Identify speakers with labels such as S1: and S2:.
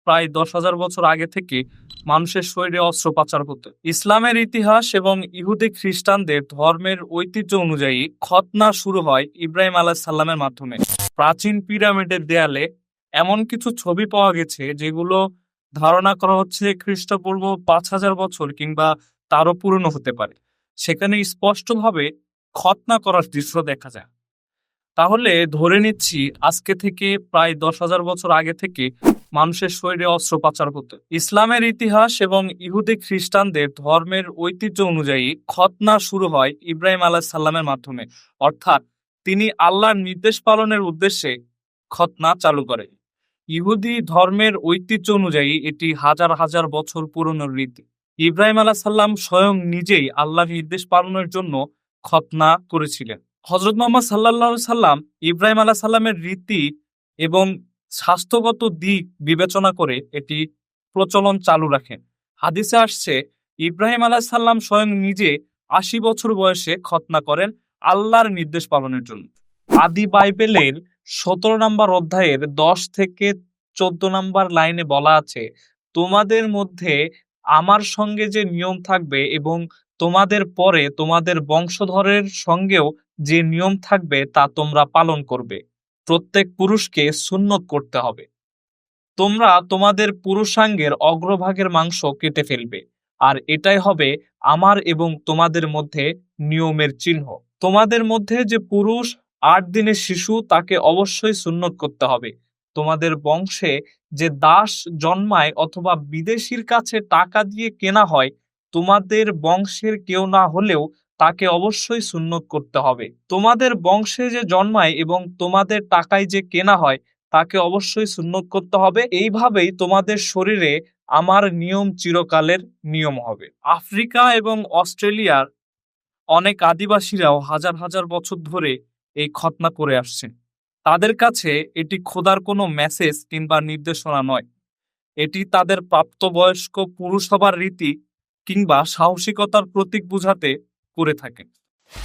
S1: প্রায় 10,000 বছর আগে থেকে মানুষের শরীরে অস্ত্রোপচার হতো। ইসলামের ইতিহাস এবং ইহুদি খ্রিস্টানদের ধর্মের ঐতিহ্য অনুযায়ী খতনা শুরু হয় ইব্রাহিম আলাইহিস সালামের মাধ্যমে। প্রাচীন পিরামিডের দেয়ালে এমন কিছু ছবি পাওয়া গেছে যেগুলো ধারণা করা হচ্ছে খ্রিস্টপূর্ব 5,000 বছর কিংবা তারও পুরনো হতে পারে। সেখানে স্পষ্টভাবে খতনা করার দৃশ্য দেখা যায়। তাহলে ধরে নিচ্ছি আজকে থেকে প্রায় 10,000 বছর আগে থেকে মানুষের শরীরে অস্ত্রোপচার হতো। ইসলামের ইতিহাস এবং ইহুদি খ্রিস্টানদের ধর্মের ঐতিহ্য অনুযায়ী খতনা শুরু হয় ইব্রাহিম আলাইহিস সালামের মাধ্যমে, অর্থাৎ তিনি আল্লাহর নির্দেশ পালনের উদ্দেশ্যে খতনা চালু করে। ইহুদি ধর্মের ঐতিহ্য অনুযায়ী এটি হাজার হাজার বছর পুরনো রীতি। ইব্রাহিম আলাইহিস সালাম স্বয়ং নিজেই আল্লাহর নির্দেশ পালনের জন্য খতনা করেছিলেন। হযরত মুহাম্মদ সাল্লাল্লাহু আলাইহি সাল্লাম ইব্রাহিম আলাইহিস সালামের রীতি এবং স্বাস্থ্যগত দিক বিবেচনা করে এটি প্রচলন চালু রাখেন। হাদিসে আসছে ইব্রাহিম আলাইহিস সালাম স্বয়ং নিজে 80 বছর বয়সে খতনা করেন আল্লাহর নির্দেশ পালনের জন্য। আদি বাইবেলের 17 নম্বর অধ্যায়ের 10 থেকে 14 নম্বর লাইনে বলা আছে, তোমাদের মধ্যে আমার সঙ্গে যে নিয়ম থাকবে এবং তোমাদের পরে তোমাদের বংশধরের সঙ্গেও যে নিয়ম থাকবে তা তোমরা পালন করবে। প্রত্যেক পুরুষকে সুন্নত করতে হবে। তোমরা তোমাদের পুরুষাঙ্গের অগ্রভাগের মাংস কেটে ফেলবে, আর এটাই হবে আমার এবং তোমাদের মধ্যে নিয়মের চিহ্ন। তোমাদের মধ্যে যে পুরুষ 8 দিনের শিশু তাকে অবশ্যই সুন্নত করতে হবে। তোমাদের বংশে যে দাস জন্মায় অথবা বিদেশীর কাছে টাকা দিয়ে কেনা হয়, তোমাদের বংশের কেউ না হলেও তাকে অবশ্যই সুন্নত করতে হবে। তোমাদের বংশে যে জন্মায় এবং তোমাদের টাকায় যে কেনা হয় তাকে অবশ্যই সুন্নত করতে হবে। এইভাবেই তোমাদের শরীরে আমার নিয়ম চিরকালের নিয়ম হবে। আফ্রিকা এবং অস্ট্রেলিয়ার অনেক আদিবাসীরাও হাজার হাজার বছর ধরে এই খতনা করে আসছে। তাদের কাছে এটি খোদার কোনো মেসেজ কিংবা নির্দেশনা নয়, এটি তাদের প্রাপ্তবয়স্ক পুরুষ হবার রীতি কিংবা সাহসিকতার প্রতীক বোঝাতে করে থাকে।